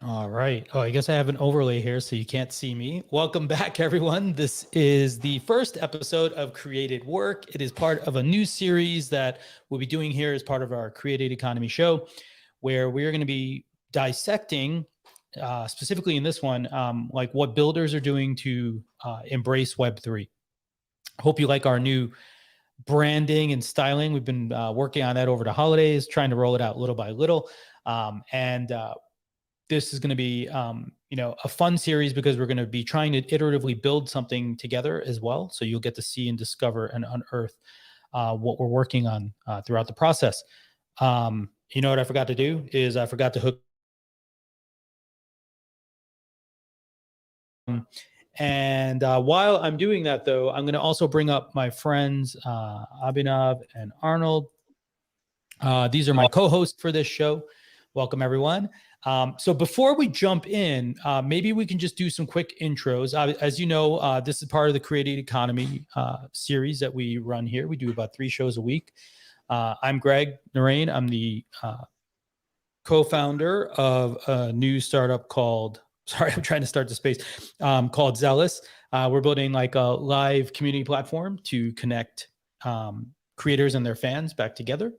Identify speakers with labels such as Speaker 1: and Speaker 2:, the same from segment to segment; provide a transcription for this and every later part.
Speaker 1: All right. Oh, I guess I have an overlay here so you can't see me. Welcome back, everyone. This is the first episode of Created Work. It is part of a new series that we'll be doing here as part of our Created Economy show, where we're going to be dissecting, specifically in this one, like what builders are doing to embrace Web3. Hope you like our new branding and styling. We've been working on that over the holidays, trying to roll it out little by little. And this is going to be, a fun series because we're going to be trying to iteratively build something together as well. So you'll get to see and discover and unearth what we're working on throughout the process. What I forgot to do is I forgot to hook. And while I'm doing that, though, I'm going to also bring up my friends, Abhinav and Arnold. These are my co-hosts for this show. Welcome, everyone. So before we jump in, maybe we can just do some quick intros. As you know, this is part of the Created Economy series that we run here. We do about 3 shows a week. I'm Greg Narain. I'm the co-founder of a new startup called, I'm trying to start the space, called Zealous. We're building like a live community platform to connect creators and their fans back together.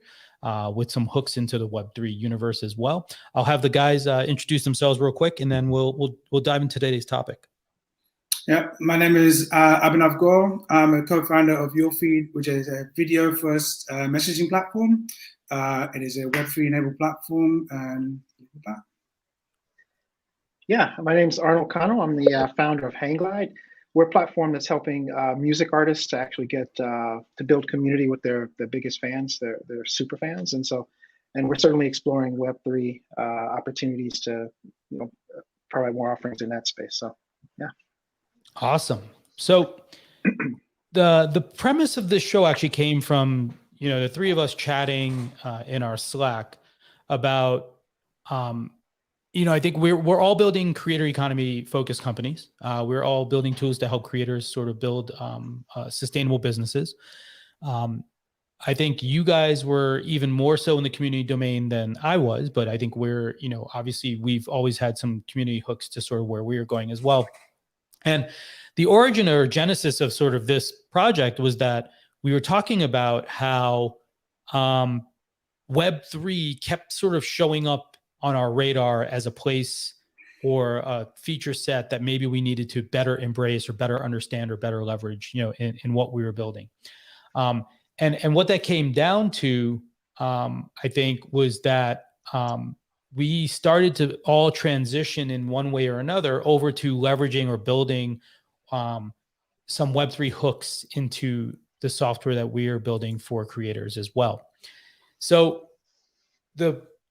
Speaker 1: With some hooks into the Web3 universe as well. I'll have the guys introduce themselves real quick, and then we'll dive into today's topic.
Speaker 2: Yeah, my name is Abhinav Gaur. I'm a co-founder of YourFeed, which is a video-first messaging platform. It is a Web3-enabled platform. And
Speaker 3: yeah, my name is Arnold Cano. I'm the founder of Hangglide. We're a platform that's helping music artists to actually get to build community with their biggest fans, their super fans, and we're certainly exploring Web3 opportunities to provide more offerings in that space. So, yeah.
Speaker 1: Awesome. So, the premise of this show actually came from the 3 of us chatting in our Slack about. I think we're all building creator economy focused companies. We're all building tools to help creators sort of build sustainable businesses. I think you guys were even more so in the community domain than I was, but I think we're, obviously we've always had some community hooks to sort of where we are going as well. And the origin or genesis of sort of this project was that we were talking about how Web3 kept sort of showing up on our radar as a place or a feature set that maybe we needed to better embrace or better understand or better leverage, in what we were building. And what that came down to, I think, was that we started to all transition in one way or another over to leveraging or building some Web3 hooks into the software that we are building for creators as well. So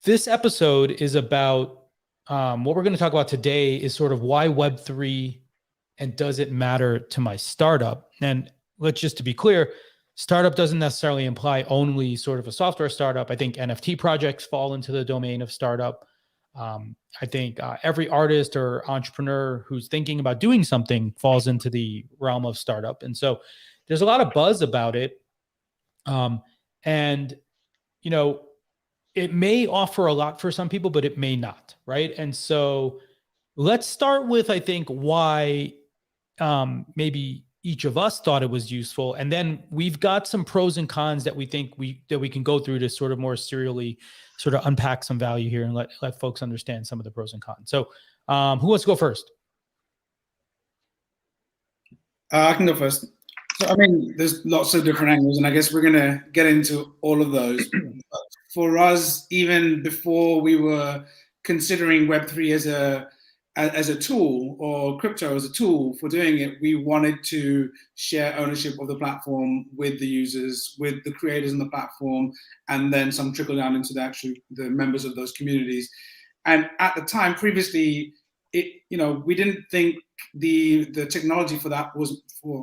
Speaker 1: this episode is about what we're going to talk about today is sort of why Web3 and does it matter to my startup? And let's just to be clear, startup doesn't necessarily imply only sort of a software startup. I think NFT projects fall into the domain of startup. I think every artist or entrepreneur who's thinking about doing something falls into the realm of startup. And so there's a lot of buzz about it. It may offer a lot for some people, but it may not, right? And so let's start with, I think, why maybe each of us thought it was useful. And then we've got some pros and cons that we think we can go through to sort of more serially sort of unpack some value here and let folks understand some of the pros and cons. So who wants to go first?
Speaker 2: I can go first. So, I mean, there's lots of different angles, and I guess we're going to get into all of those. For us, even before we were considering Web3 as a tool or crypto as a tool for doing it, we wanted to share ownership of the platform with the users, with the creators on the platform, and then some trickle down into the members of those communities. And at the time, previously, we didn't think the technology for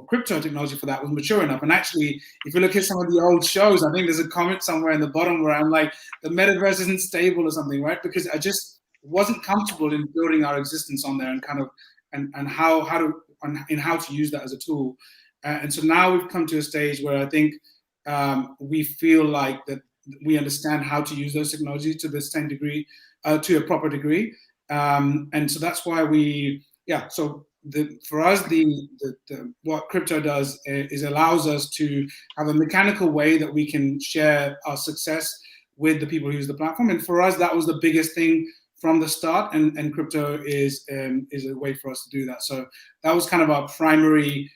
Speaker 2: crypto technology for that was mature enough. And actually, if you look at some of the old shows, I think there's a comment somewhere in the bottom where I'm like, the metaverse isn't stable or something, right? Because I just wasn't comfortable in building our existence on there and kind of and how to use that as a tool. And so now we've come to a stage where I think we feel like that we understand how to use those technologies to this 10 degree, to a proper degree. And so that's why for us, what crypto does is allows us to have a mechanical way that we can share our success with the people who use the platform. And for us, that was the biggest thing from the start. And crypto is a way for us to do that. So that was kind of our primary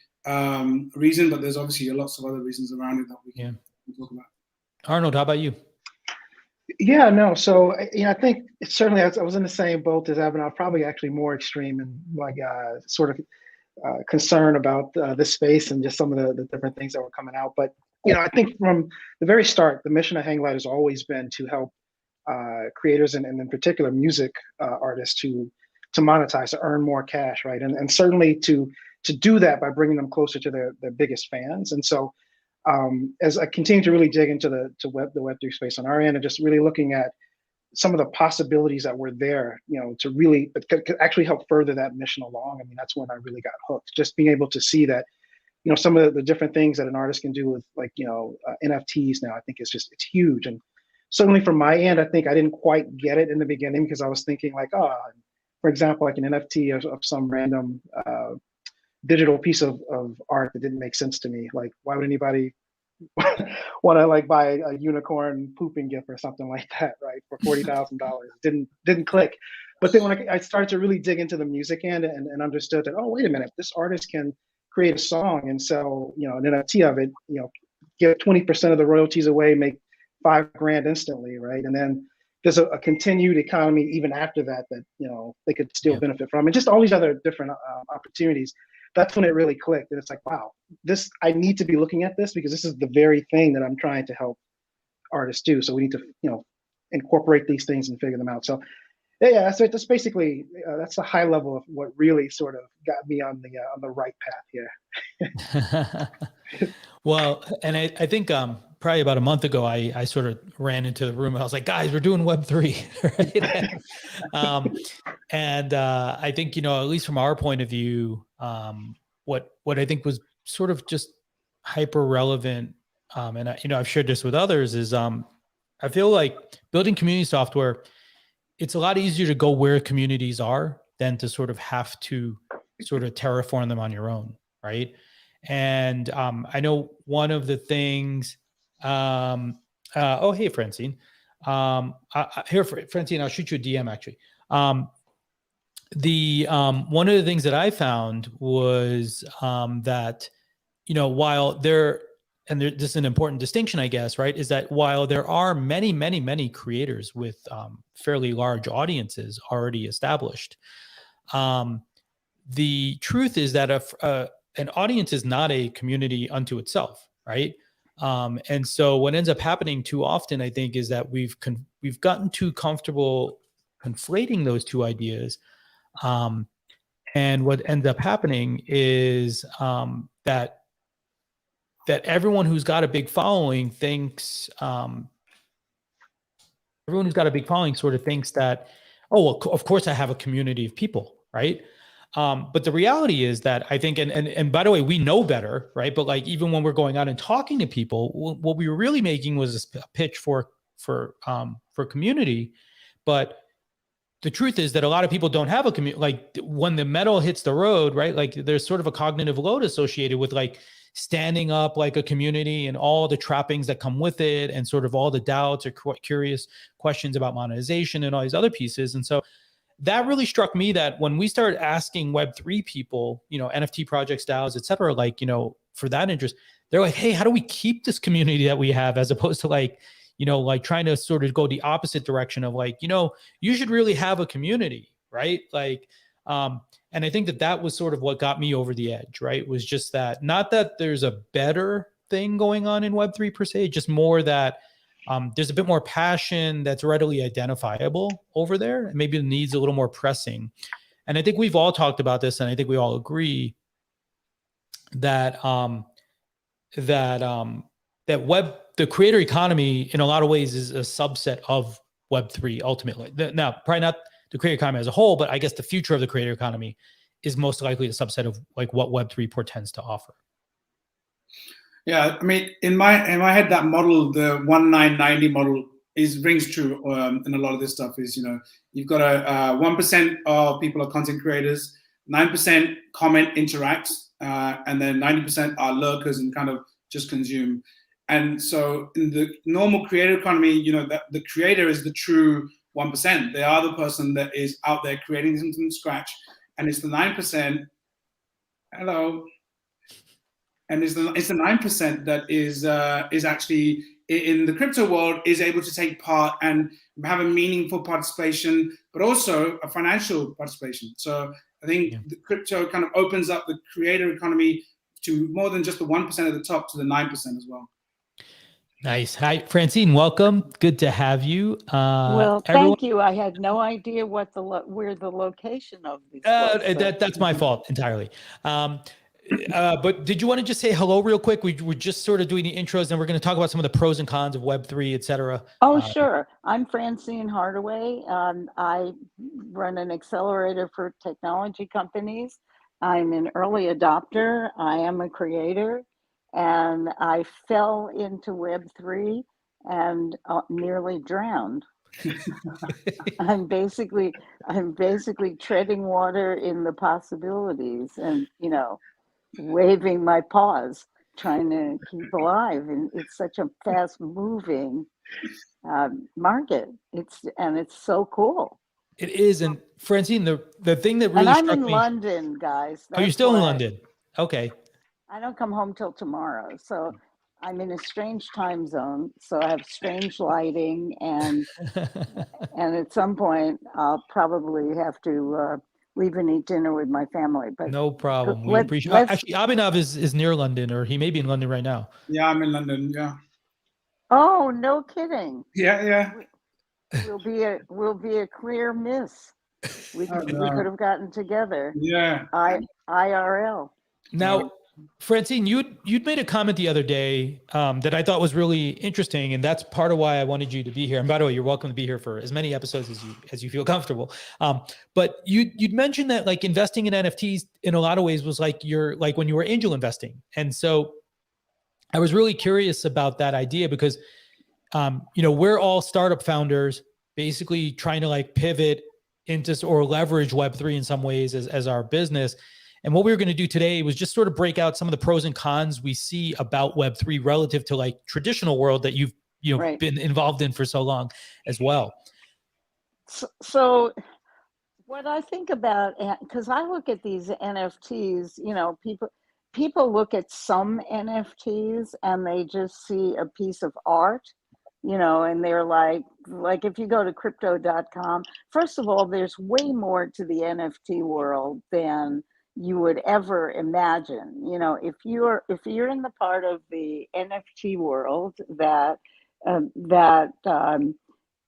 Speaker 2: reason. But there's obviously lots of other reasons around it that we can talk about.
Speaker 1: Arnold, how about you?
Speaker 3: Yeah, no. So, I think certainly I was in the same boat as Evan. I was probably actually more extreme and sort of concern about this space and just some of the different things that were coming out. But, I think from the very start, the mission of Hanglight has always been to help creators and in particular music artists to monetize, to earn more cash, right? And certainly to do that by bringing them closer to their biggest fans. And so, as I continue to really dig into the Web3 space on our end and just really looking at some of the possibilities that were there, to really could actually help further that mission along. I mean, that's when I really got hooked. Just being able to see that, some of the different things that an artist can do with NFTs now, I think it's huge. And certainly from my end, I think I didn't quite get it in the beginning because I was thinking for example, like an NFT of some random digital piece of art that didn't make sense to me. Like, why would anybody want to buy a unicorn pooping GIF or something like that, right? For $40,000, didn't click. But then when I started to really dig into the music end and understood that, oh, wait a minute, this artist can create a song and sell, an NFT of it, give 20% of the royalties away, make $5,000 instantly, right? And then there's a continued economy even after that they could still benefit from, and just all these other different opportunities. That's when it really clicked. And it's like, wow, I need to be looking at this because this is the very thing that I'm trying to help artists do. So we need to, incorporate these things and figure them out. So so that's basically, that's the high level of what really sort of got me on the right path here.
Speaker 1: Well, and I think probably about a month ago, I sort of ran into the room and I was like, guys, we're doing Web3. Right? And I think, at least from our point of view, what I think was sort of just hyper relevant, and I've shared this with others, is I feel like building community software, it's a lot easier to go where communities are than to sort of have to sort of terraform them on your own, right? And I know one of the things, oh, hey, Francine. Here, Francine, I'll shoot you a DM actually. One of the things that I found was that, while this is an important distinction, I guess, right, is that while there are many, many, many creators with fairly large audiences already established, the truth is that an audience is not a community unto itself, right? And so what ends up happening too often, I think, is that we've gotten too comfortable conflating those two ideas. And what ends up happening is that everyone who's got a big following thinks, sort of thinks that, oh, well, of course I have a community of people, right? But the reality is that I think, and by the way, we know better, right? But even when we're going out and talking to people, what we were really making was a pitch for community. But the truth is that a lot of people don't have a community. When the metal hits the road, right? There's sort of a cognitive load associated with standing up like a community and all the trappings that come with it, and sort of all the doubts or curious questions about monetization and all these other pieces. And so that really struck me, that when we started asking Web3 people, NFT projects, DAOs, et cetera, for that interest, they're like, hey, how do we keep this community that we have, as opposed to trying to sort of go the opposite direction of you should really have a community, right? And I think that was sort of what got me over the edge, right? Was just that, not that there's a better thing going on in Web3 per se, just more that there's a bit more passion that's readily identifiable over there. Maybe the need's a little more pressing. And I think we've all talked about this, and I think we all agree that the creator economy in a lot of ways is a subset of Web3 ultimately. Now, probably not the creator economy as a whole, but I guess the future of the creator economy is most likely a subset of what Web3 portends to offer.
Speaker 2: Yeah, I mean, in my head, that model, the 1990 model, rings true in a lot of this stuff. Is you've got a 1% of people are content creators, 9% comment, interact, and then 90% are lurkers and kind of just consume. And so in the normal creator economy, that the creator is the true 1%. They are the person that is out there creating something from scratch, and it's the 9%. Hello. And it's the 9% that is actually in the crypto world is able to take part and have a meaningful participation, but also a financial participation. So I think the crypto kind of opens up the creator economy to more than just the 1% at the top, to the 9% as well.
Speaker 1: Nice. Hi, Francine. Welcome. Good to have you.
Speaker 4: Well,
Speaker 1: everyone,
Speaker 4: thank you. I had no idea where the location of this was.
Speaker 1: that's my fault entirely. But did you want to just say hello real quick? We're just sort of doing the intros, and we're going to talk about some of the pros and cons of Web3, et cetera.
Speaker 4: Oh, sure. I'm Francine Hardaway. I run an accelerator for technology companies. I'm an early adopter. I am a creator, and I fell into Web3 and nearly drowned. I'm basically treading water in the possibilities, and waving my paws, trying to keep alive. And it's such a fast moving market. It's so cool.
Speaker 1: It is. And Francine, the thing that really
Speaker 4: and I'm
Speaker 1: struck
Speaker 4: in
Speaker 1: me,
Speaker 4: London, guys.
Speaker 1: you're still in London. Okay.
Speaker 4: I don't come home till tomorrow. So I'm in a strange time zone. So I have strange lighting, and at some point I'll probably have to leave and eat dinner with my family. But
Speaker 1: no problem. We appreciate it. Actually, Abhinav is near London, or he may be in London right now.
Speaker 2: Yeah, I'm in London. Yeah.
Speaker 4: Oh, no kidding.
Speaker 2: Yeah.
Speaker 4: We'll be a clear miss. We could have gotten together.
Speaker 2: Yeah.
Speaker 4: IRL.
Speaker 1: Now, Francine, you'd made a comment the other day that I thought was really interesting, and that's part of why I wanted you to be here. And by the way, you're welcome to be here for as many episodes as you feel comfortable. But you'd mentioned that like investing in NFTs in a lot of ways was like when you were angel investing, and so I was really curious about that idea because we're all startup founders basically trying to like pivot into or leverage Web3 in some ways as our business. And what we were going to do today was just sort of break out some of the pros and cons we see about Web3 relative to like traditional world that you've
Speaker 4: right.
Speaker 1: been involved in for so long as well.
Speaker 4: So what I think about, because I look at these NFTs, people look at some NFTs and they just see a piece of art, and they're like if you go to crypto.com, first of all, there's way more to the NFT world than you would ever imagine. If you're in the part of the NFT world that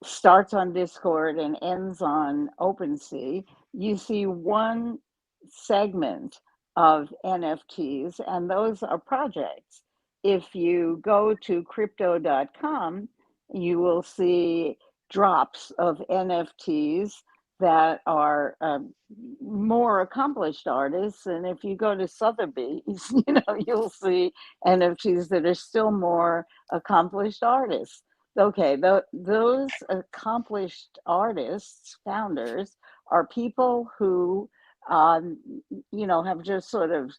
Speaker 4: starts on Discord and ends on OpenSea, you see one segment of NFTs, and those are projects. If you go to crypto.com, you will see drops of NFTs that are more accomplished artists. And if you go to Sotheby's, you'll see NFTs that are still more accomplished artists. Okay, those accomplished artists, founders, are people who, have just sort of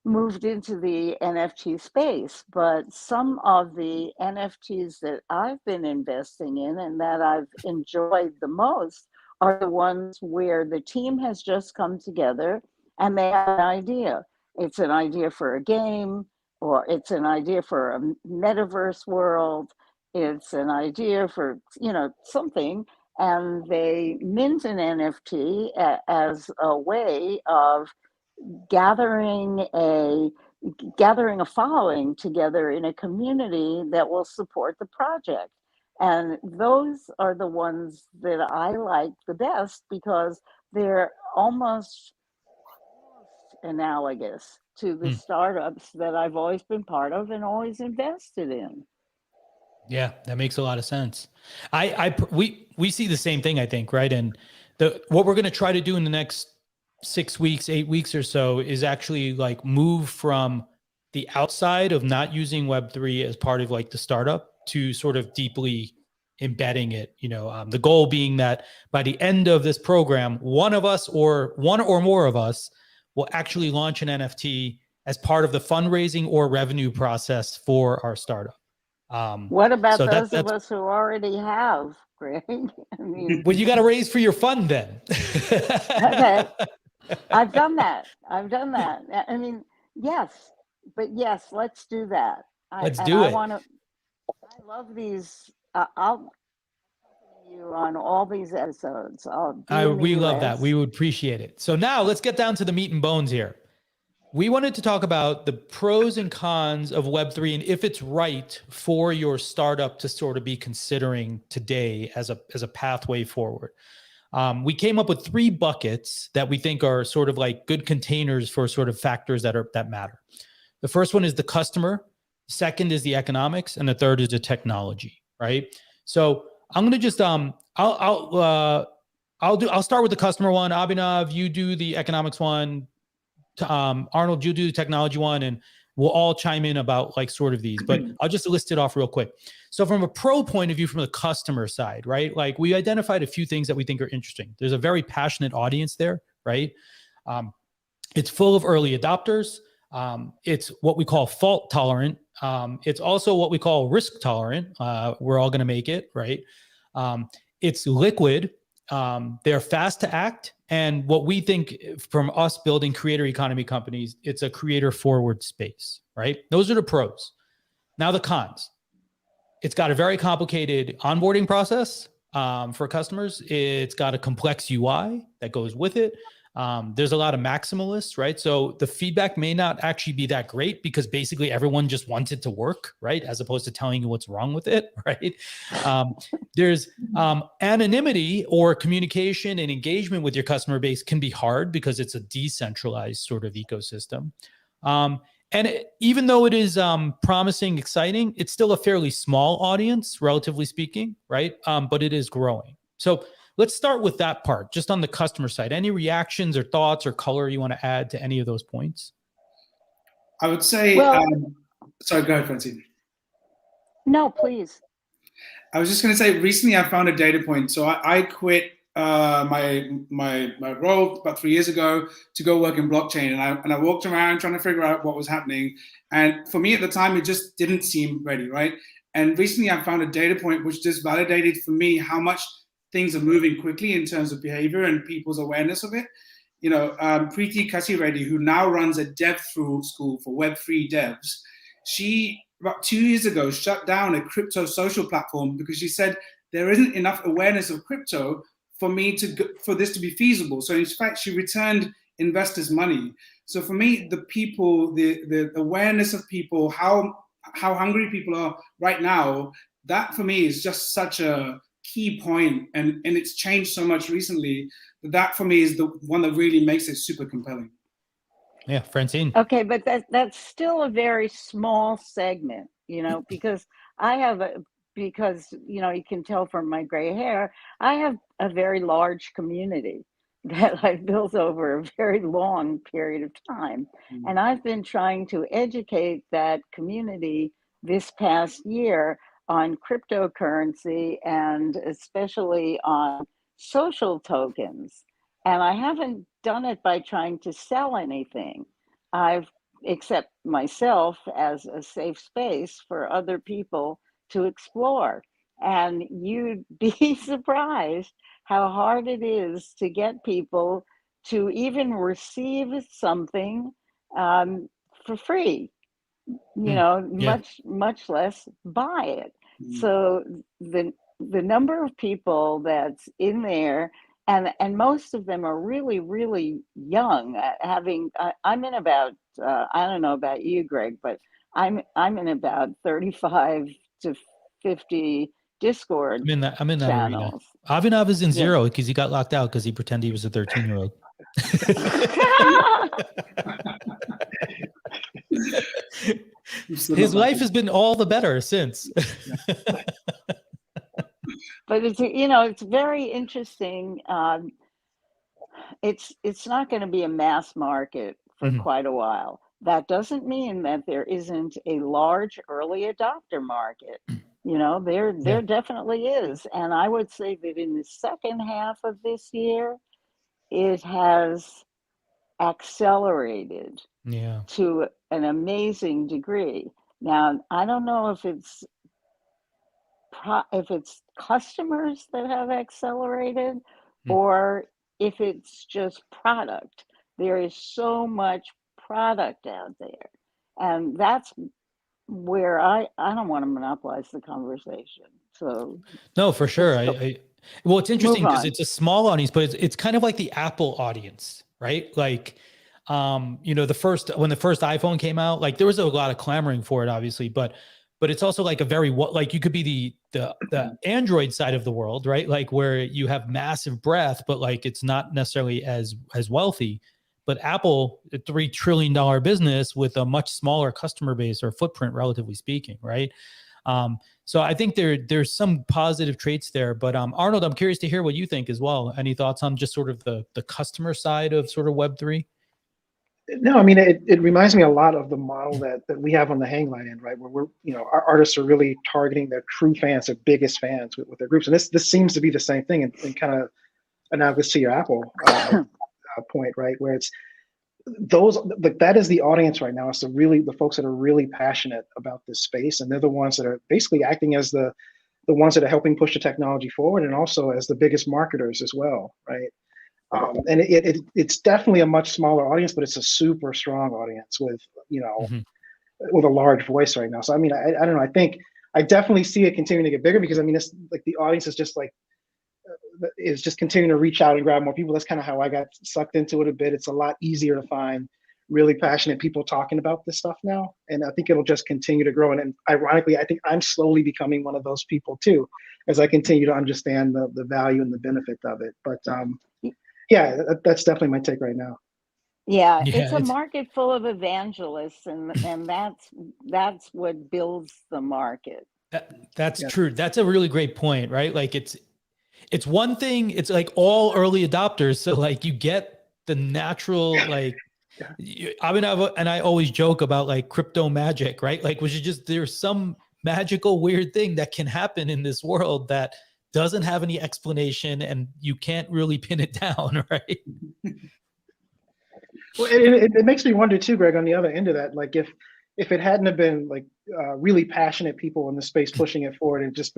Speaker 4: moved into the NFT space. But some of the NFTs that I've been investing in and that I've enjoyed the most are the ones where the team has just come together and they have an idea. It's an idea for a game, or it's an idea for a metaverse world. It's an idea for, something, and they mint an NFT as a way of gathering a following together in a community that will support the project. And those are the ones that I like the best because they're almost analogous to the startups that I've always been part of and always invested in.
Speaker 1: Yeah, that makes a lot of sense. We see the same thing, I think, right? And what we're going to try to do in the next 6 weeks, 8 weeks or so is actually like move from the outside of not using Web3 as part of like the startup to sort of deeply embedding it. The goal being that by the end of this program, one or more of us will actually launch an NFT as part of the fundraising or revenue process for our startup.
Speaker 4: What about
Speaker 1: so
Speaker 4: those
Speaker 1: that's
Speaker 4: of us who already have, Greg? I mean,
Speaker 1: well, you got to raise for your fund then.
Speaker 4: okay. I've done that. I mean, yes, but yes, let's do that.
Speaker 1: Let's do it.
Speaker 4: I love these. I'll accompany you on all these episodes.
Speaker 1: We love that. We would appreciate it. So now let's get down to the meat and bones here. We wanted to talk about the pros and cons of Web3 and if it's right for your startup to sort of be considering today as a pathway forward. We came up with 3 buckets that we think are sort of like good containers for sort of factors that matter. The first one is the customer. Second is the economics, and the third is the technology. Right. So I'm going to just I'll start with the customer one. Abhinav, you do the economics one. Arnold, you do the technology one, and we'll all chime in about like sort of these, but I'll just list it off real quick. So from a pro point of view, from the customer side, right? Like we identified a few things that we think are interesting. There's a very passionate audience there, right? It's full of early adopters. It's what we call fault tolerant. It's also what we call risk tolerant. We're all going to make it, right? It's liquid. They're fast to act. And what we think from us building creator economy companies, it's a creator forward space, right? Those are the pros. Now the cons. It's got a very complicated onboarding process for customers. It's got a complex UI that goes with it. There's a lot of maximalists, right? So the feedback may not actually be that great because basically everyone just wants it to work, right? As opposed to telling you what's wrong with it, right? There's anonymity or communication and engagement with your customer base can be hard because it's a decentralized sort of ecosystem. Even though it is promising, exciting, it's still a fairly small audience, relatively speaking, right? But it is growing. So let's start with that part, just on the customer side. Any reactions or thoughts or color you want to add to any of those points?
Speaker 2: I would say, sorry, go ahead, Francine.
Speaker 4: No, please.
Speaker 2: I was just going to say, recently I found a data point. So I quit my role about 3 years ago to go work in blockchain, and I walked around trying to figure out what was happening. And for me at the time, it just didn't seem ready, right? And recently I found a data point which just validated for me how much things are moving quickly in terms of behavior and people's awareness of it. Preeti Kasireddy, who now runs a dev school for Web3 devs, she about 2 years ago shut down a crypto social platform because she said there isn't enough awareness of crypto for this to be feasible. So in fact, she returned investors' money. So for me, the people, the awareness of people, how hungry people are right now, that for me is just such a key point, and it's changed so much recently. That for me is the one that really makes it super compelling.
Speaker 1: Yeah, Francine.
Speaker 4: Okay, but that's still a very small segment, because you can tell from my gray hair, I have a very large community that I've built over a very long period of time. Mm-hmm. And I've been trying to educate that community this past year on cryptocurrency and especially on social tokens. And I haven't done it by trying to sell anything. I've accept myself as a safe space for other people to explore. And you'd be surprised how hard it is to get people to even receive something for free. Much less buy it. So the number of people that's in there, and most of them are really, really young. I'm in about I don't know about you, Greg, but I'm in about 35 to 50 Discord.
Speaker 1: I'm in that arena.
Speaker 4: channels.
Speaker 1: Avinav is in zero because he got locked out because he pretended he was a 13-year-old. His life has been all the better since.
Speaker 4: But it's very interesting. It's not going to be a mass market for quite a while. That doesn't mean that there isn't a large early adopter market. There definitely is. And I would say that in the second half of this year, it has accelerated
Speaker 1: Yeah.
Speaker 4: to an amazing degree. Now, I don't know if it's customers that have accelerated
Speaker 1: Mm.
Speaker 4: or if it's just product. There is so much product out there. And that's where I don't want to monopolize the conversation. So
Speaker 1: No, for sure. Well, it's
Speaker 4: move
Speaker 1: interesting because
Speaker 4: on.
Speaker 1: it's a small audience, but it's kind of like the Apple audience, right? Like, when the first iPhone came out, like there was a lot of clamoring for it, obviously, but it's also like like you could be the Android side of the world, right? Like where you have massive breadth, but like it's not necessarily as wealthy. But Apple, a $3 trillion business with a much smaller customer base or footprint, relatively speaking, right? So I think there's some positive traits there. But Arnold, I'm curious to hear what you think as well. Any thoughts on just sort of the customer side of sort of Web3?
Speaker 3: No, I mean, it reminds me a lot of the model that we have on the Hangline end, right? Where our artists are really targeting their true fans, their biggest fans with their groups. And this seems to be the same thing and kind of analogous to your Apple point, right? Where it's that is the audience right now. It's the folks that are really passionate about this space. And they're the ones that are basically acting as the ones that are helping push the technology forward and also as the biggest marketers as well, right? And it's definitely a much smaller audience, but it's a super strong audience with,
Speaker 1: Mm-hmm.
Speaker 3: with a large voice right now. So, I mean, I don't know. I think I definitely see it continuing to get bigger because, I mean, it's like the audience is just continuing to reach out and grab more people. That's kind of how I got sucked into it a bit. It's a lot easier to find really passionate people talking about this stuff now. And I think it'll just continue to grow. And ironically, I think I'm slowly becoming one of those people too, as I continue to understand the value and the benefit of it. But yeah, that's definitely my take right now.
Speaker 4: Yeah,
Speaker 1: Yeah,
Speaker 4: it's a market full of evangelists, and that's what builds the market.
Speaker 1: that's true. That's a really great point, right? Like it's one thing. It's like all early adopters. So like you get the natural like. I mean, and I always joke about like crypto magic, right? Like, which is just there's some magical weird thing that can happen in this world that doesn't have any explanation, and you can't really pin it down, right?
Speaker 3: Well, it makes me wonder too, Greg, on the other end of that, like if it hadn't have been like really passionate people in the space pushing it forward and just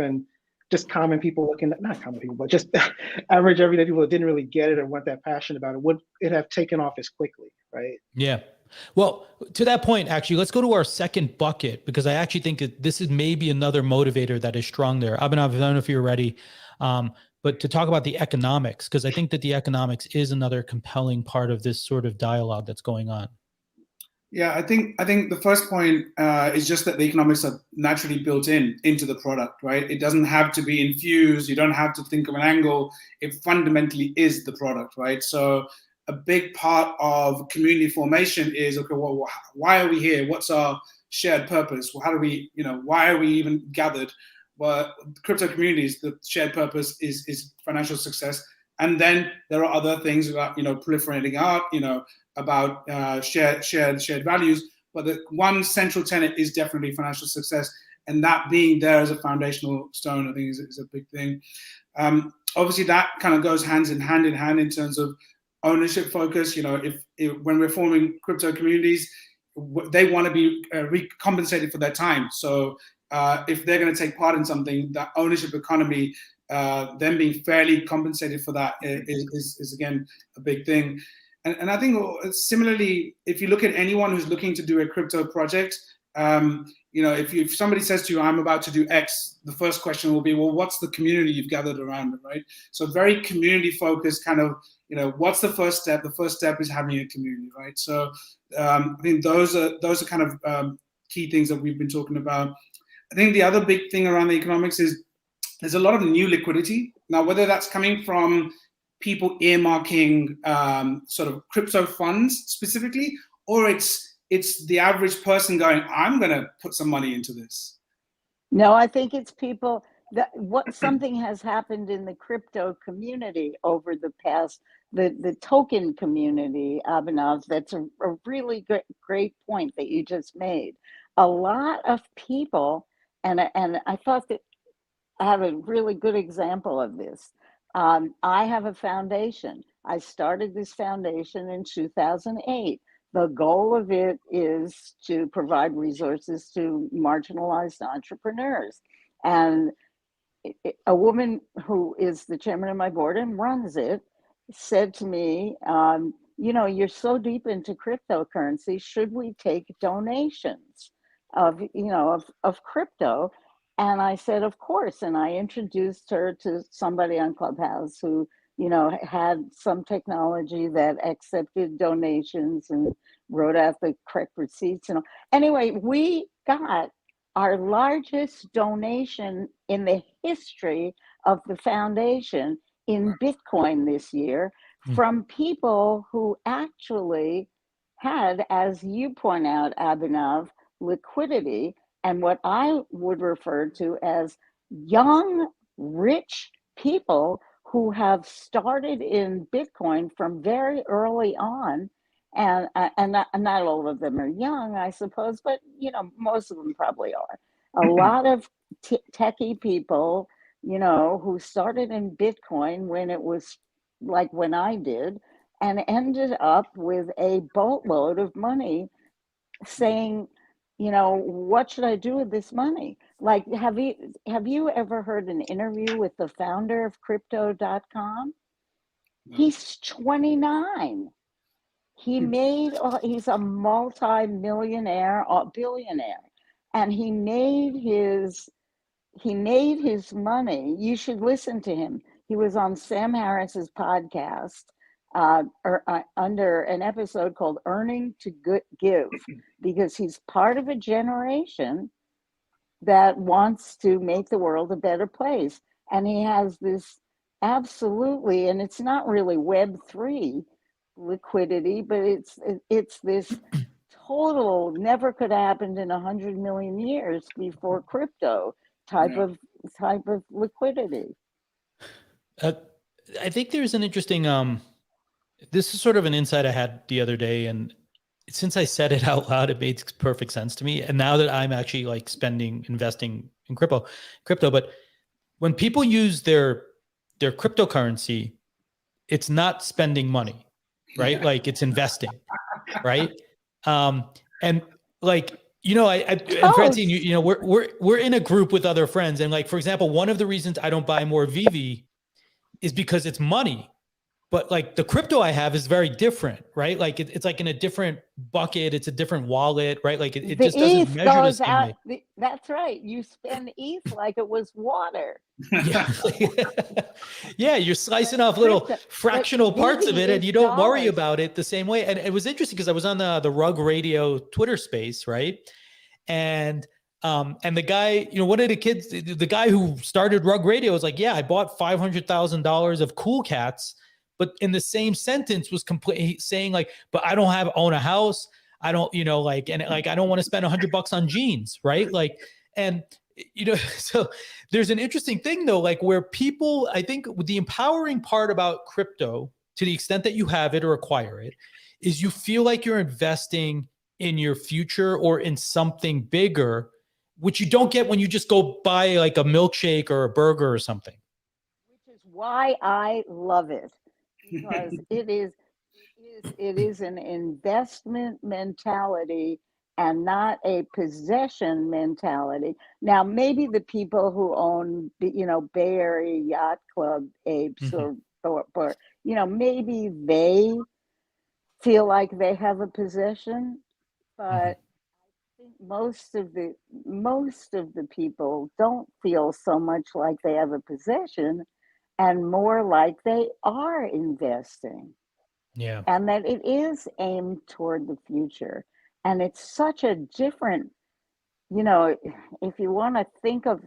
Speaker 3: common people not common people, but just average everyday people that didn't really get it or weren't that passionate about it, would it have taken off as quickly, right?
Speaker 1: Yeah. Well, to that point, actually, let's go to our second bucket, because I actually think that this is maybe another motivator that is strong there. Abhinav, I don't know if you're ready, but to talk about the economics, because I think that the economics is another compelling part of this sort of dialogue that's going on.
Speaker 2: Yeah, I think the first point is just that the economics are naturally built into the product, right? It doesn't have to be infused. You don't have to think of an angle. It fundamentally is the product, right? So a big part of community formation is, okay, well, why are we here? What's our shared purpose? Well, how do we, why are we even gathered? Well, crypto communities, the shared purpose is financial success. And then there are other things about, proliferating art, about shared values. But the one central tenet is definitely financial success. And that being there as a foundational stone, I think is a big thing. Obviously, that kind of goes hand in hand in terms of ownership focus. If when we're forming crypto communities, they want to be recompensated for their time. So if they're going to take part in something, that ownership economy, them being fairly compensated for that is again a big thing. And I think similarly, if you look at anyone who's looking to do a crypto project, if somebody says to you, I'm about to do X, the first question will be, well, what's the community you've gathered around it, right? So very community focused kind of, what's the first step? The first step is having a community, right? So I think those are kind of key things that we've been talking about. I think the other big thing around the economics is there's a lot of new liquidity. Now, whether that's coming from people earmarking sort of crypto funds specifically, or it's the average person going, I'm going to put some money into this.
Speaker 4: No, I think it's people something has happened in the crypto community over the past, the token community, Abhinav. That's a really great point that you just made. A lot of people and I thought that I have a really good example of this. I have a foundation. I started this foundation in 2008. The goal of it is to provide resources to marginalized entrepreneurs. And a woman who is the chairman of my board and runs it said to me, you know, you're so deep into cryptocurrency, should we take donations of, you know, of crypto? And I said, of course. And I introduced her to somebody on Clubhouse who, you know, had some technology that accepted donations and wrote out the correct receipts. And anyway, we got our largest donation in the history of the foundation in Bitcoin this year from people who actually had, as you point out, Abhinav, liquidity and what I would refer to as young, rich people who have started in Bitcoin from very early on. And not all of them are young, I suppose, but you know, most of them probably are. A lot of techie people, you know, who started in Bitcoin when it was like when I did, and ended up with a boatload of money, saying, you know, what should I do with this money? Like, have you ever heard an interview with the founder of crypto.com?
Speaker 2: No.
Speaker 4: He's 29. He's a multi-millionaire or billionaire, and he made his money. You should listen to him. He was on Sam Harris's podcast under an episode called Earning to Give, because he's part of a generation that wants to make the world a better place. And he has this absolutely, and it's not really Web3 liquidity, but it's this total never could have happened in 100 million years before crypto type of liquidity.
Speaker 1: I think there's an interesting this is sort of an insight I had the other day, and since I said it out loud, it made perfect sense to me. And now that I'm actually like investing in crypto, but when people use their cryptocurrency, it's not spending money, right?
Speaker 2: Yeah.
Speaker 1: Like it's investing, right? And like, you know, and Francine, you know, we're in a group with other friends. And like, for example, one of the reasons I don't buy more Vivi is because it's money. But like the crypto I have is very different, right? Like it's like in a different bucket. It's a different wallet, right? Like it just doesn't measure the same way.
Speaker 4: That's right. You spend ETH like it was water.
Speaker 1: Yeah. Yeah, you're slicing off little fractional parts of it, and you don't worry about it the same way. And it was interesting because I was on the Rug Radio Twitter space, right? And the guy, you know, one of the kids, the guy who started Rug Radio was like, yeah, I bought $500,000 of Cool Cats. But in the same sentence was completely saying like, but I don't own a house. I don't, you know, like, and like, I don't want to spend $100 on jeans. Right. Like, and, you know, so there's an interesting thing though, like where people, I think the empowering part about crypto, to the extent that you have it or acquire it, is you feel like you're investing in your future or in something bigger, which you don't get when you just go buy like a milkshake or a burger or something.
Speaker 4: Which is why I love it. Because it is an investment mentality and not a possession mentality. Now, maybe the people who own, you know, Bay Area Yacht Club apes or you know, maybe they feel like they have a possession, but I think most of the people don't feel so much like they have a possession, and more like they are investing.
Speaker 1: Yeah.
Speaker 4: And that it is aimed toward the future. And it's such a different, you know, if you want to think of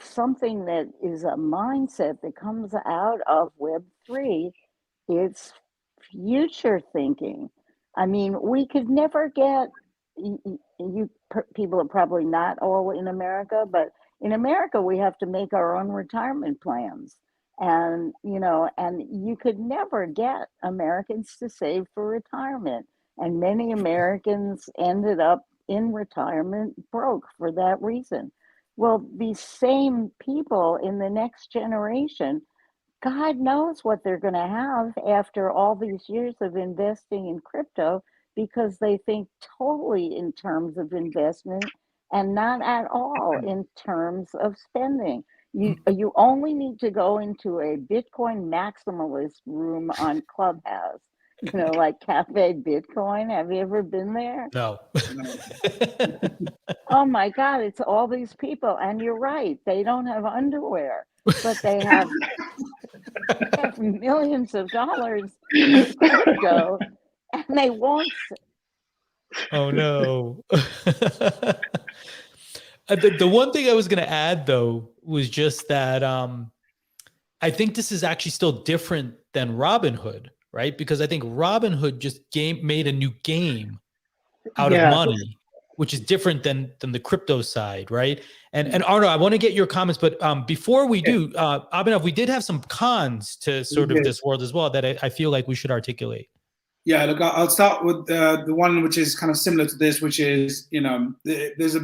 Speaker 4: something that is a mindset that comes out of Web3, it's future thinking. I mean, we could never get, people are probably not all in America, but in America, we have to make our own retirement plans. And, you know, and you could never get Americans to save for retirement. And many Americans ended up in retirement broke for that reason. Well, these same people in the next generation, God knows what they're going to have after all these years of investing in crypto, because they think totally in terms of investment and not at all in terms of spending. You only need to go into a Bitcoin maximalist room on Clubhouse, like Cafe Bitcoin. Have you ever been there?
Speaker 1: No.
Speaker 4: Oh my God, it's all these people. And you're right, they don't have underwear, but they have millions of dollars in crypto, and they won't.
Speaker 1: Oh no. The one thing I was going to add though was just that I think this is actually still different than Robinhood, right? Because I think Robinhood just made a new game out of money, which is different than the crypto side, right? And Arno, I want to get your comments, but before we do, Abhinav, we did have some cons to sort of this world as well that I feel like we should articulate.
Speaker 2: Yeah, look, I'll start with the one which is kind of similar to this, which is, there's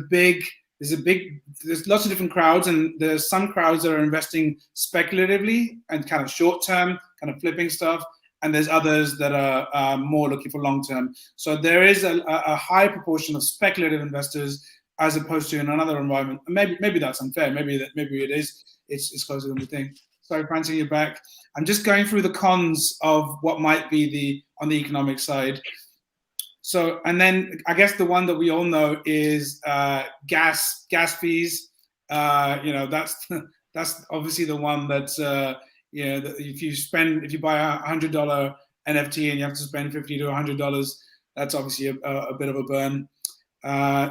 Speaker 2: lots of different crowds, and there's some crowds that are investing speculatively and kind of short term, kind of flipping stuff, and there's others that are more looking for long term. So there is a high proportion of speculative investors as opposed to in another environment. Maybe that's unfair. Maybe it is. It's closer than we think. Sorry, Francine, you're back. I'm just going through the cons of what might be on the economic side. So, and then I guess the one that we all know is gas fees. That's obviously the one that's if you buy $100 NFT and you have to spend $50 to $100, that's obviously a bit of a burn.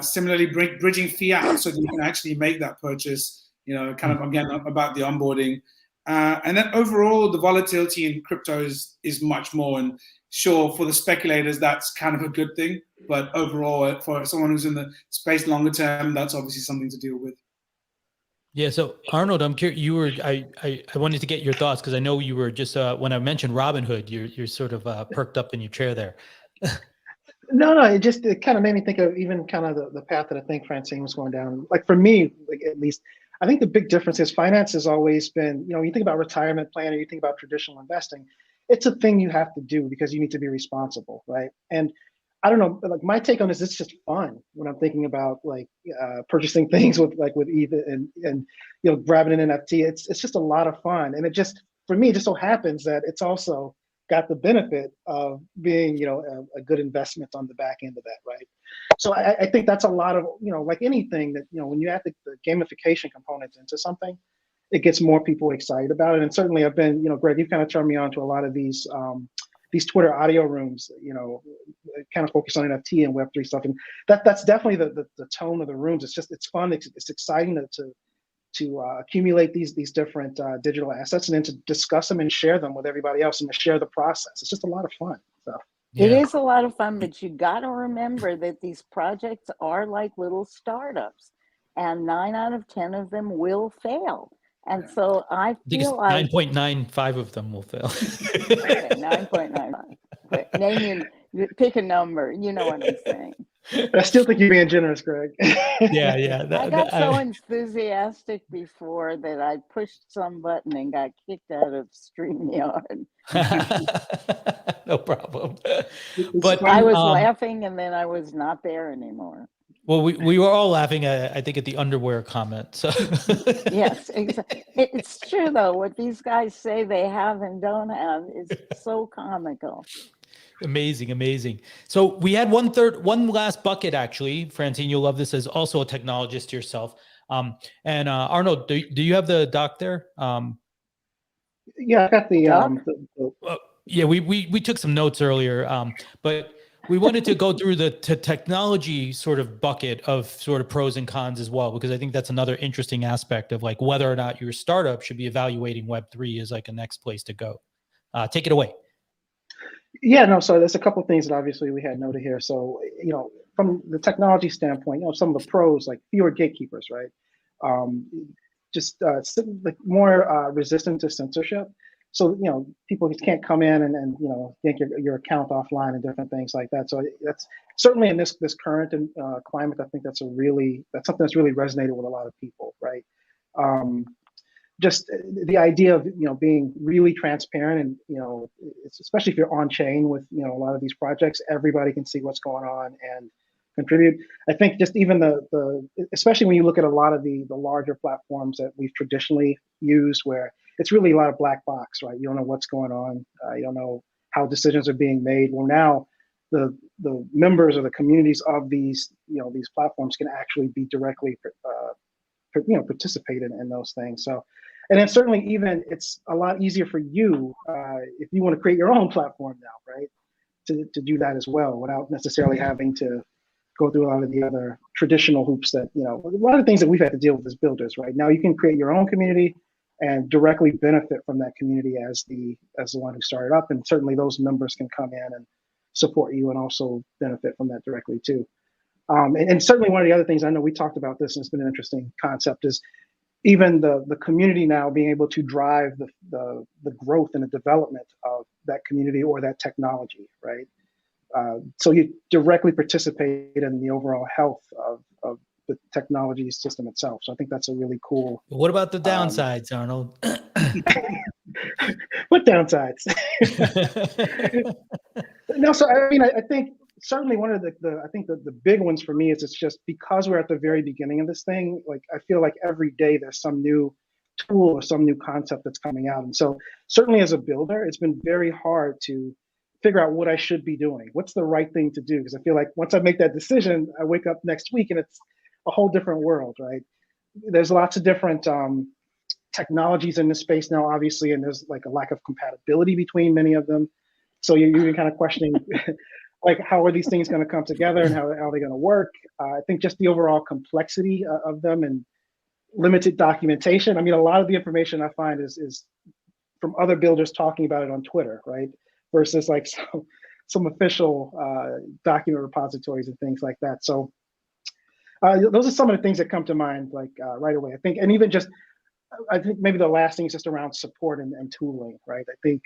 Speaker 2: Similarly, bridging fiat so that you can actually make that purchase. Kind of again about the onboarding. And then overall, the volatility in crypto is much more. And sure, for the speculators, that's kind of a good thing. But overall, for someone who's in the space longer term, that's obviously something to deal with. Yeah.
Speaker 1: So Arnold, I'm curious. I wanted to get your thoughts because I know you were just when I mentioned Robinhood, you're sort of perked up in your chair there.
Speaker 3: No, it kind of made me think of even kind of the path that I think Francine was going down. Like for me, like at least, I think the big difference is finance has always been, you think about retirement plan or you think about traditional investing, it's a thing you have to do because you need to be responsible, right? And I don't know, like my take on this, it's just fun when I'm thinking about like purchasing things with ETH and grabbing an NFT. It's just a lot of fun, and it just for me it just so happens that it's also got the benefit of being a good investment on the back end of that, right? So I think that's a lot of like anything that when you add the gamification components into something, it gets more people excited about it. And certainly I've been Greg, you've kind of turned me on to a lot of these Twitter audio rooms, kind of focus on NFT and Web3 stuff, and that's definitely the tone of the rooms. It's fun, it's exciting to accumulate these different digital assets and then to discuss them and share them with everybody else and to share the process. It's just a lot of fun. So
Speaker 4: it is a lot of fun, but you got to remember that these projects are like little startups, and 9 out of 10 of them will fail. And so I feel like
Speaker 1: 9.95 of them will fail.
Speaker 4: Okay, 9.95. Pick a number. You know what I'm saying.
Speaker 3: I still think you're being generous, Greg.
Speaker 1: Yeah.
Speaker 4: I got so enthusiastic before that I pushed some button and got kicked out of StreamYard.
Speaker 1: No problem.
Speaker 4: But I was laughing, and then I was not there anymore.
Speaker 1: Well, we were all laughing, I think, at the underwear comment. So
Speaker 4: yes, exactly. It's true, though. What these guys say they have and don't have is so comical.
Speaker 1: Amazing. So we had one last bucket, actually. Francine, you'll love this as also a technologist yourself. And Arnold, do you have the doc there?
Speaker 3: Yeah, I got the
Speaker 1: yeah, we took some notes earlier, but we wanted to go through the technology sort of bucket of sort of pros and cons as well, because I think that's another interesting aspect of like whether or not your startup should be evaluating Web3 as like a next place to go. Take it away.
Speaker 3: Yeah, no, so there's a couple of things that obviously we had noted here. So, from the technology standpoint, some of the pros, like fewer gatekeepers, right? Like more resistant to censorship. So, people just can't come in and yank your account offline and different things like that. So that's certainly in this current climate, I think that's something that's really resonated with a lot of people, right? Just the idea of being really transparent, and especially if you're on chain with a lot of these projects, everybody can see what's going on and contribute. I think just even the especially when you look at a lot of the larger platforms that we've traditionally used, where it's really a lot of black box, right? You don't know what's going on. You don't know how decisions are being made. Well, now the members or the communities of these these platforms can actually be directly participate in those things. So, and then certainly even it's a lot easier for you if you want to create your own platform now, right? To do that as well without necessarily having to go through a lot of the other traditional hoops that a lot of things that we've had to deal with as builders. Right now, you can create your own community and directly benefit from that community as the one who started up, and certainly those members can come in and support you and also benefit from that directly too. And certainly one of the other things, I know we talked about this and it's been an interesting concept, is even the community now being able to drive the growth and the development of that community or that technology, right? So you directly participate in the overall health of the technology system itself. So I think that's a really cool.
Speaker 1: What about the downsides, Arnold?
Speaker 3: What downsides? No, so I mean, I think certainly one of I think the big ones for me is it's just because we're at the very beginning of this thing. Like I feel like every day there's some new tool or some new concept that's coming out, and so certainly as a builder, it's been very hard to figure out what I should be doing. What's the right thing to do? Because I feel like once I make that decision, I wake up next week and it's a whole different world, right? There's lots of different technologies in this space now, obviously, and there's like a lack of compatibility between many of them. So you're kind of questioning, like, how are these things going to come together and how are they going to work? I think just the overall complexity of them and limited documentation. I mean, a lot of the information I find is from other builders talking about it on Twitter, right? Versus like some official document repositories and things like that. So those are some of the things that come to mind like right away, I think. And even just, I think maybe the last thing is just around support and tooling, right? I think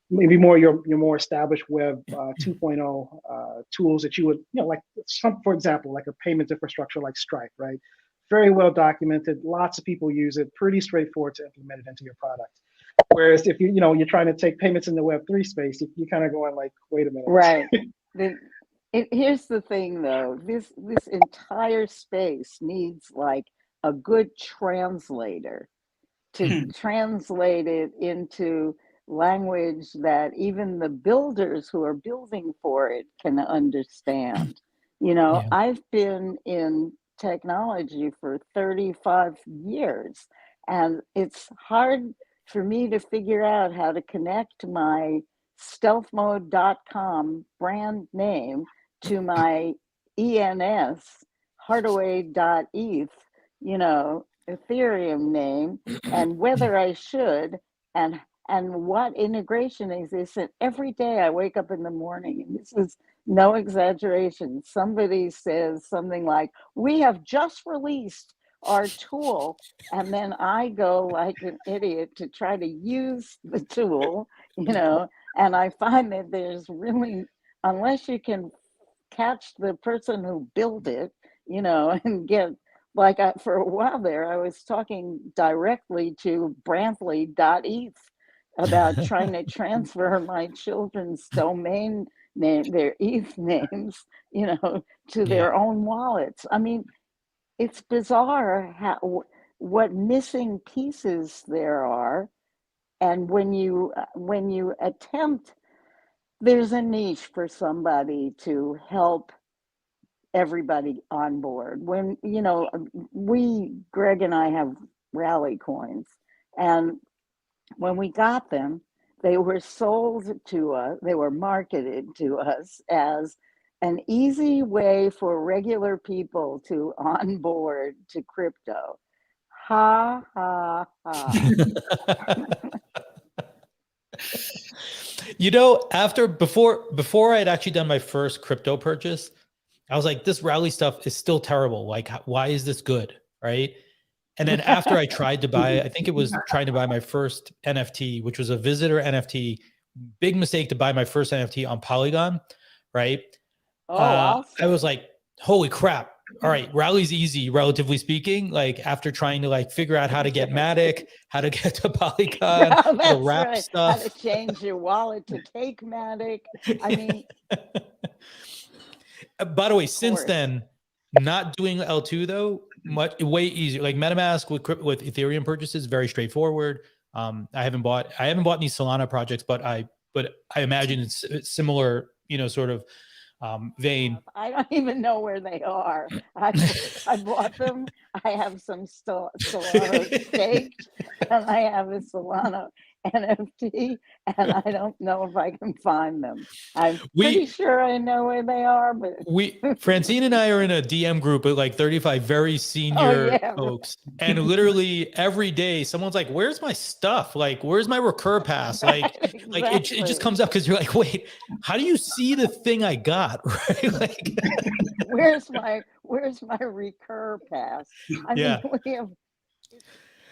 Speaker 3: maybe more your more established web 2.0 tools that you would, like for example, like a payment infrastructure like Stripe, right? Very well documented, lots of people use it, pretty straightforward to implement it into your product. Whereas if you're trying to take payments in the Web3 space, you kind of going like, wait a minute.
Speaker 4: Right. Here's the thing though, this entire space needs like a good translator to translate it into language that even the builders who are building for it can understand.
Speaker 1: Yeah.
Speaker 4: I've been in technology for 35 years, and it's hard for me to figure out how to connect my stealthmode.com brand name to my ENS hardaway.eth, Ethereum name, and whether I should, and what integration exists. And every day I wake up in the morning, and this is no exaggeration, somebody says something like, "We have just released our tool," and then I go like an idiot to try to use the tool, and I find that there's really, unless you can catch the person who built it, and get, like for a while there, I was talking directly to Brantley.eth about trying to transfer my children's domain name, their ETH names, to their own wallets. I mean, it's bizarre what missing pieces there are. And when you attempt, there's a niche for somebody to help everybody on board. When, Greg and I have rally coins, and when we got them, they were sold to us, they were marketed to us as an easy way for regular people to onboard to crypto. Ha, ha, ha.
Speaker 1: Before I'd actually done my first crypto purchase, I was like, this rally stuff is still terrible. Like, why is this good? Right. And then after I tried to buy, I think it was trying to buy my first NFT, which was a visitor NFT. Big mistake to buy my first NFT on Polygon, right?
Speaker 4: Oh,
Speaker 1: I was like, holy crap. All right, Rally's easy, relatively speaking. Like after trying to like figure out how to get Matic, how to get to Polygon,
Speaker 4: well,
Speaker 1: how to
Speaker 4: that's
Speaker 1: wrap
Speaker 4: right.
Speaker 1: stuff.
Speaker 4: How to change your wallet to take Matic. I mean,
Speaker 1: by the way, since
Speaker 4: course.
Speaker 1: then, not doing L2 though, way easier. Like MetaMask with Ethereum purchases, very straightforward. I haven't bought any Solana projects, but I imagine it's similar, sort of vein.
Speaker 4: I don't even know where they are. I bought them. I have some Solana staked, and I have a Solana NFT, and I don't know if I can find them. I'm pretty sure I know where they are, but
Speaker 1: Francine and I are in a DM group with like 35 very senior folks, and literally every day someone's like, "Where's my stuff? Like, where's my recur pass?" Like,
Speaker 4: exactly.
Speaker 1: like it just comes up because you're like, "Wait, how do you see the thing I got?" Right? Like,
Speaker 4: where's my recur pass? I mean, we have.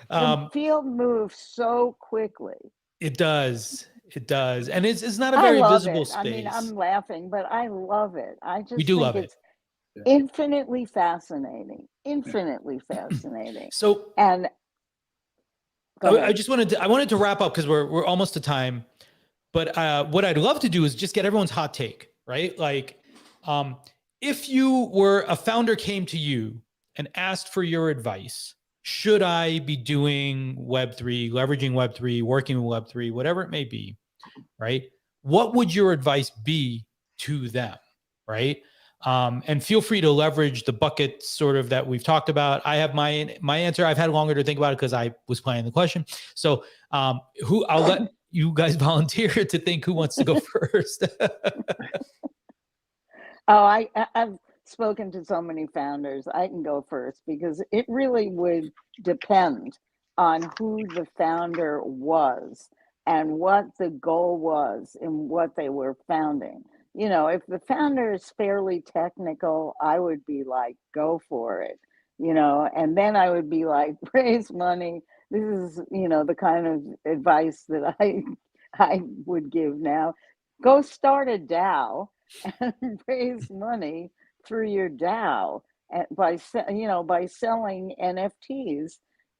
Speaker 4: The field moves so quickly.
Speaker 1: It does, and it's not a very visible space.
Speaker 4: I mean, I'm laughing, but I love it. I just
Speaker 1: think
Speaker 4: love it's infinitely fascinating. Infinitely fascinating.
Speaker 1: So,
Speaker 4: and
Speaker 1: I just wanted to wrap up because we're almost to time. But what I'd love to do is just get everyone's hot take, right? Like, if you were a founder came to you and asked for your advice, should I be doing Web3, leveraging Web3, working with Web3, whatever it may be, right? What would your advice be to them, right? And feel free to leverage the bucket sort of that we've talked about. I have my answer. I've had longer to think about it because I was planning the question. So I'll let you guys volunteer to think who wants to go first.
Speaker 4: I've spoken to so many founders. I can go first because it really would depend on who the founder was and what the goal was and what they were founding. If the founder is fairly technical, I would be like, go for it, and then I would be like, raise money. This is, the kind of advice that I would give now. Go start a DAO and raise money through your DAO by selling NFTs,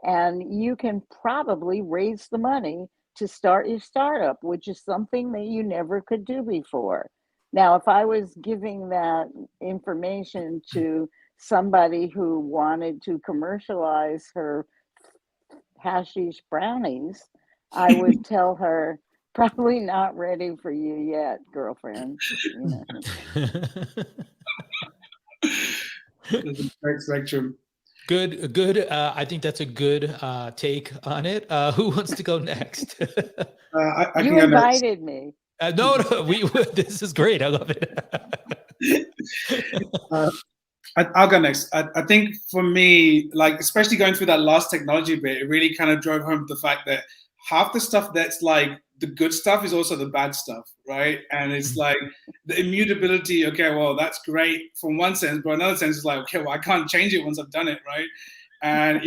Speaker 4: and you can probably raise the money to start your startup, which is something that you never could do before. Now, if I was giving that information to somebody who wanted to commercialize her hashish brownies, I would tell her, probably not ready for you yet, girlfriend.
Speaker 2: Great spectrum.
Speaker 1: Good. I think that's a good take on it. Who wants to go next?
Speaker 2: I can
Speaker 4: you invited me.
Speaker 1: No, this is great. I love it.
Speaker 2: I'll go next. I think for me, like, especially going through that last technology bit, it really kind of drove home the fact that half the stuff that's like the good stuff is also the bad stuff, right? And it's like the immutability, okay, well, that's great from one sense, but another sense is like, okay, well, I can't change it once I've done it, right? And,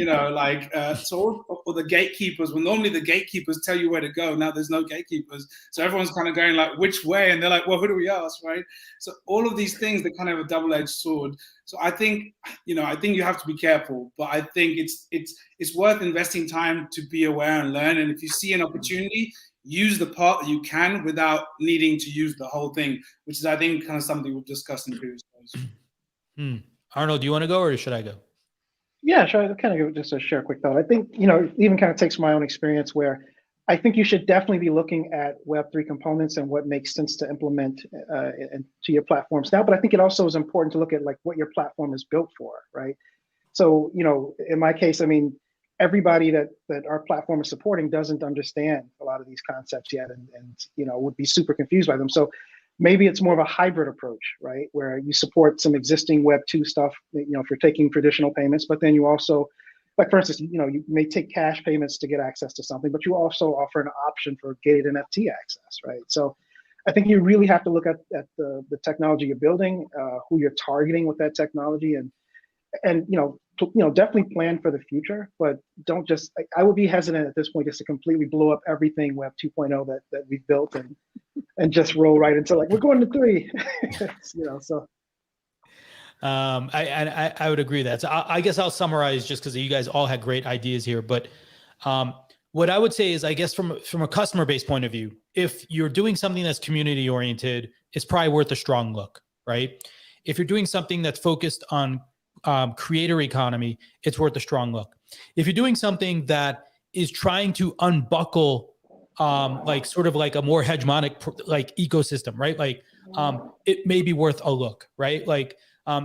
Speaker 2: so all the gatekeepers, well, normally the gatekeepers tell you where to go. Now there's no gatekeepers. So everyone's kind of going like, which way? And they're like, well, who do we ask, right? So all of these things, they're kind of a double-edged sword. So I think you have to be careful, but I think it's worth investing time to be aware and learn. And if you see an opportunity, use the part that you can without needing to use the whole thing, which is, I think, kind of something we've discussed in previous days.
Speaker 1: Arnold, do you want to go or should I go?
Speaker 3: Yeah, sure. I'll kind of just share a quick thought. I think, it even kind of takes my own experience where I think you should definitely be looking at Web3 components and what makes sense to implement to your platforms now. But I think it also is important to look at like what your platform is built for, right? So, in my case, I mean, everybody that our platform is supporting doesn't understand a lot of these concepts yet and would be super confused by them. So maybe it's more of a hybrid approach, right? Where you support some existing Web 2 stuff, if you're taking traditional payments, but then you also, like for instance, you may take cash payments to get access to something, but you also offer an option for gated NFT access, right? So I think you really have to look at the technology you're building, who you're targeting with that technology, and and definitely plan for the future, but don't just. I would be hesitant at this point just to completely blow up everything Web 2.0 that we've built and just roll right into like we're going to 3. So.
Speaker 1: I would agree that. So I guess I'll summarize just because you guys all had great ideas here. But what I would say is, I guess from a customer base point of view, if you're doing something that's community oriented, it's probably worth a strong look, right? If you're doing something that's focused on creator economy, it's worth a strong look. If you're doing something that is trying to unbuckle like sort of like a more hegemonic like ecosystem, right? Like it may be worth a look, right? Like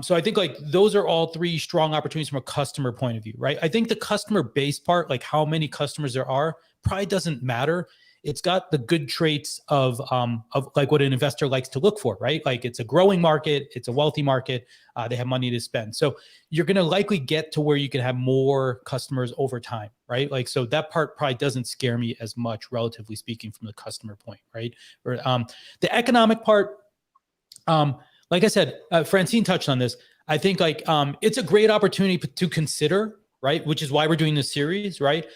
Speaker 1: so I think like those are all 3 strong opportunities from a customer point of view, right? I think the customer base part, like how many customers there are, probably doesn't matter. It's got the good traits of like what an investor likes to look for, right? Like it's a growing market, it's a wealthy market, they have money to spend. So you're going to likely get to where you can have more customers over time, right? Like, so that part probably doesn't scare me as much, relatively speaking, from the customer point, right? Or the economic part, like I said, Francine touched on this. I think like it's a great opportunity to consider, right? Which is why we're doing this series, right?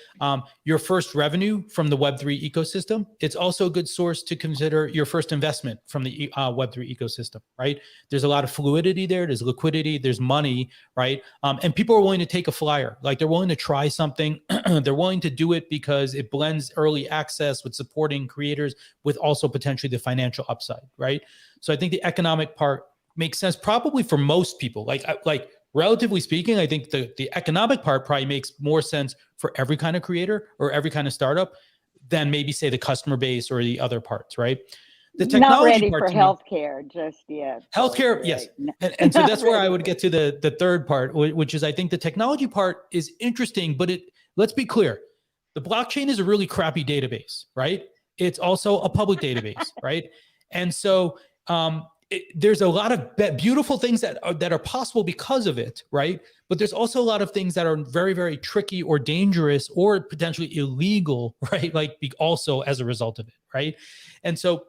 Speaker 1: Your first revenue from the Web3 ecosystem. It's also a good source to consider your first investment from the Web3 ecosystem, right? There's a lot of fluidity there. There's liquidity. There's money, right? And people are willing to take a flyer. Like they're willing to try something. They're willing to do it because it blends early access with supporting creators with also potentially the financial upside, right? So I think the economic part makes sense probably for most people. Like relatively speaking, I think the economic part probably makes more sense for every kind of creator or every kind of startup than maybe say the customer base or the other parts, right? The technology
Speaker 4: not ready
Speaker 1: part
Speaker 4: for healthcare just yet.
Speaker 1: Healthcare,
Speaker 4: right?
Speaker 1: yes. And so that's where I would get to the third part, which is I think the technology part is interesting, but let's be clear. The blockchain is a really crappy database, right? It's also a public database, right? And so there's a lot of beautiful things that are possible because of it, right? But there's also a lot of things that are very, very tricky or dangerous or potentially illegal, right? Like also as a result of it, right? And so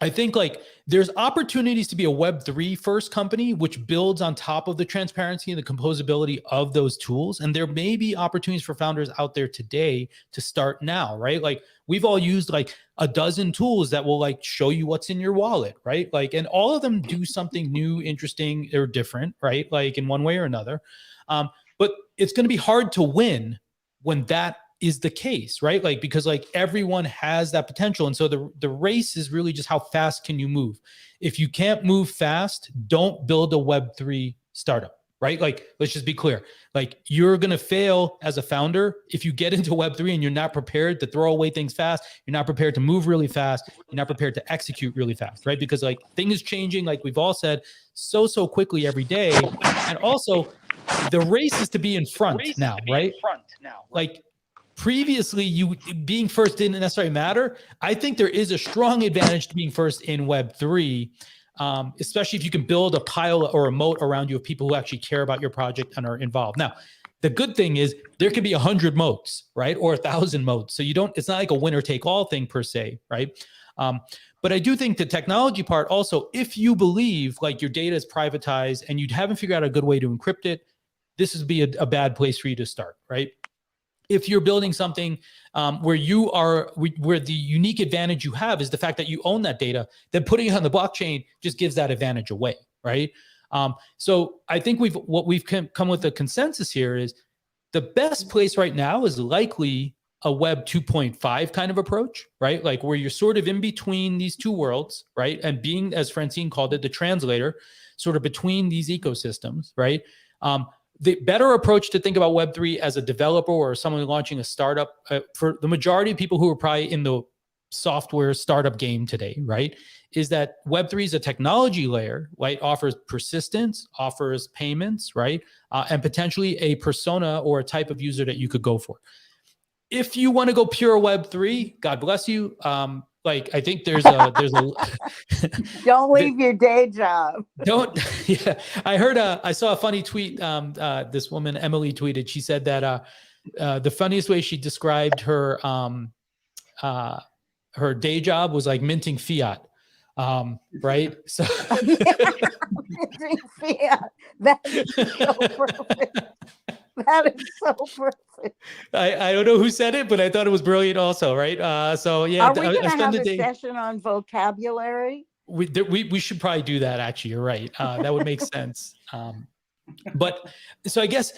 Speaker 1: I think like there's opportunities to be a Web3 first company, which builds on top of the transparency and the composability of those tools. And there may be opportunities for founders out there today to start now, right? Like we've all used like a dozen tools that will like show you what's in your wallet, right? Like, and all of them do something new, interesting, or different, right? Like in one way or another. But it's going to be hard to win when that is the case, right? Like, because like everyone has that potential. And so the race is really just how fast can you move? If you can't move fast, don't build a Web3 startup, right? Like, let's just be clear. Like you're going to fail as a founder if you get into Web3 and you're not prepared to throw away things fast. You're not prepared to move really fast. You're not prepared to execute really fast, right? Because like things changing, like we've all said, so quickly every day. And also the race is to be in front now, right? Like, previously, you being first didn't necessarily matter. I think there is a strong advantage to being first in Web3, especially if you can build a pile or a moat around you of people who actually care about your project and are involved. Now, the good thing is there could be 100 moats, right? Or 1,000 moats. So it's not like a winner take all thing per se, right? But I do think the technology part also, if you believe like your data is privatized and you haven't figured out a good way to encrypt it, this would be a bad place for you to start, right? If you're building something where the unique advantage you have is the fact that you own that data, then putting it on the blockchain just gives that advantage away, right? So I think what we've come with a consensus here is the best place right now is likely a Web 2.5 kind of approach, right? Like where you're sort of in between these two worlds, right? And being, as Francine called it, the translator, sort of between these ecosystems, right? The better approach to think about Web3 as a developer or someone launching a startup, for the majority of people who are probably in the software startup game today, right, is that Web3 is a technology layer, right? Offers persistence, offers payments, right? And potentially a persona or a type of user that you could go for. If you want to go pure Web3, God bless you. Like I think there's a
Speaker 4: don't leave your day job.
Speaker 1: Yeah. I saw a funny tweet. This woman, Emily, tweeted. She said that the funniest way she described her day job was like minting fiat. Right. So
Speaker 4: using fiat. That is so perfect. That is so perfect.
Speaker 1: I don't know who said it, but I thought it was brilliant also, right? So yeah,
Speaker 4: Are we going to
Speaker 1: spend
Speaker 4: have
Speaker 1: the
Speaker 4: a
Speaker 1: day.
Speaker 4: session on vocabulary?
Speaker 1: We should probably do that. Actually, you're right. That would make sense. But so I guess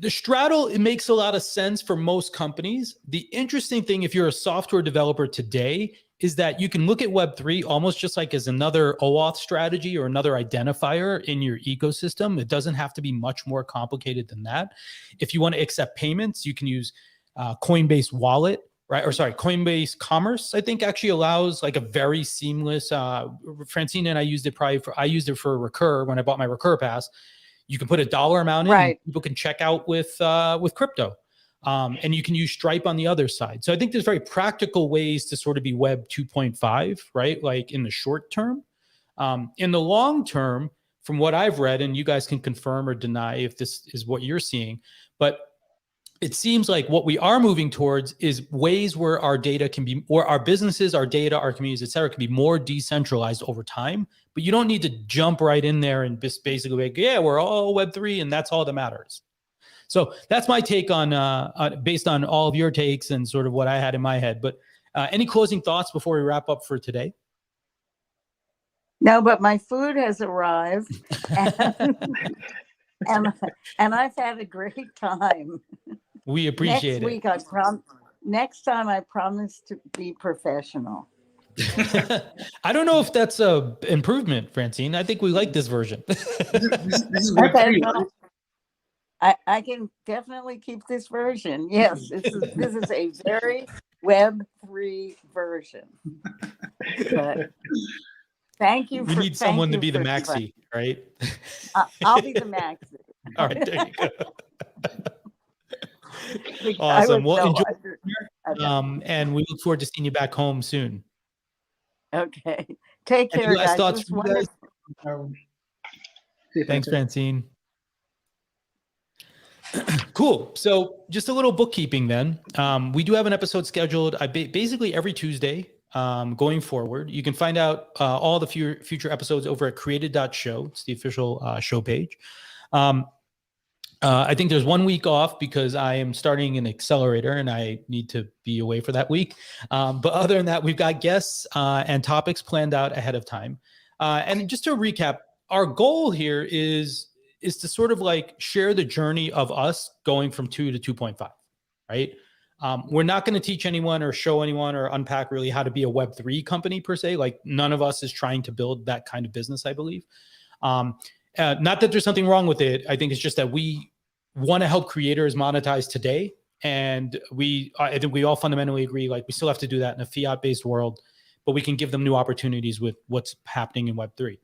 Speaker 1: the straddle, it makes a lot of sense for most companies. The interesting thing, if you're a software developer today, is that you can look at Web3 almost just like as another OAuth strategy or another identifier in your ecosystem. It doesn't have to be much more complicated than that. If you want to accept payments, you can use Coinbase Wallet, right? Or sorry, Coinbase Commerce, I think actually allows like a very seamless, Francine and I used it for Recur when I bought my Recur pass. You can put a dollar amount in,
Speaker 4: Right.
Speaker 1: people can check out with crypto. And you can use Stripe on the other side. So I think there's very practical ways to sort of be Web 2.5, right? Like in the short term. In the long term, from what I've read, and you guys can confirm or deny if this is what you're seeing, but it seems like what we are moving towards is ways where our data can be, or our businesses, our data, our communities, et cetera, can be more decentralized over time. But you don't need to jump right in there and just basically like, yeah, we're all Web3 and that's all that matters. So that's my take on based on all of your takes and sort of what I had in my head. But any closing thoughts before we wrap up for today?
Speaker 4: No, but my food has arrived, and I've had a great time.
Speaker 1: We appreciate
Speaker 4: Next week, next time I promise to be professional.
Speaker 1: I don't know if that's a improvement, Francine. I think we like this version.
Speaker 2: This is
Speaker 4: Okay,
Speaker 2: Web3,
Speaker 4: no,
Speaker 2: right?
Speaker 4: I can definitely keep this version. Yes, this is a very Web3 version. But thank you.
Speaker 1: We need someone to be the maxi, right?
Speaker 4: I'll be the maxi.
Speaker 1: All right, there you go. Awesome. Well, enjoy. And we look forward to seeing you back home soon.
Speaker 4: Okay. Take care,
Speaker 1: Any last
Speaker 4: guys.
Speaker 1: thoughts
Speaker 4: It
Speaker 1: from
Speaker 4: was
Speaker 1: you guys?
Speaker 4: wonderful.
Speaker 1: Thanks, Francine. Cool. So just a little bookkeeping then. We do have an episode scheduled basically every Tuesday going forward. You can find out all the future episodes over at created.show. It's the official show page. I think there's 1 week off because I am starting an accelerator and I need to be away for that week. But other than that, we've got guests and topics planned out ahead of time. And just to recap, our goal here is to sort of like share the journey of us going from 2 to 2.5, right? We're not going to teach anyone or show anyone or unpack really how to be a Web3 company per se. Like none of us is trying to build that kind of business, I believe. Not that there's something wrong with it. I think it's just that we want to help creators monetize today. And I think we all fundamentally agree, like we still have to do that in a fiat-based world, but we can give them new opportunities with what's happening in Web3.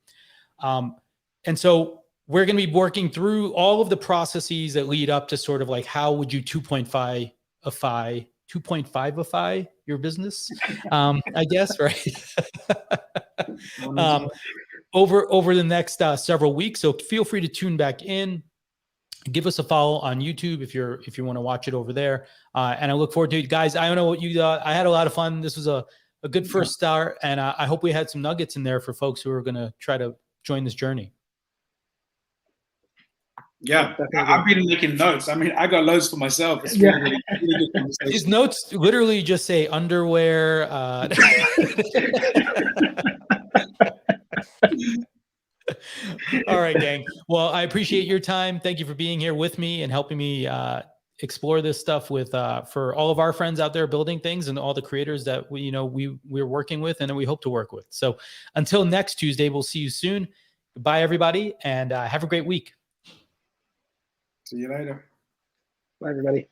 Speaker 1: And so we're going to be working through all of the processes that lead up to sort of like, how would you 2.5ify your business? I guess, right? Over the next several weeks. So feel free to tune back in. Give us a follow on YouTube if you want to watch it over there. And I look forward to it, guys. I don't know what you thought. I had a lot of fun. This was a good first start, and I hope we had some nuggets in there for folks who are going to try to join this journey.
Speaker 2: Yeah, I've been making notes. I mean, I got loads for myself. It's really good conversation.
Speaker 1: His notes literally just say underwear. All right, gang. Well, I appreciate your time. Thank you for being here with me and helping me explore this stuff with for all of our friends out there building things and all the creators that we're working with and that we hope to work with. So until next Tuesday, we'll see you soon. Goodbye, everybody, and have a great week.
Speaker 2: See you later.
Speaker 3: Bye, everybody.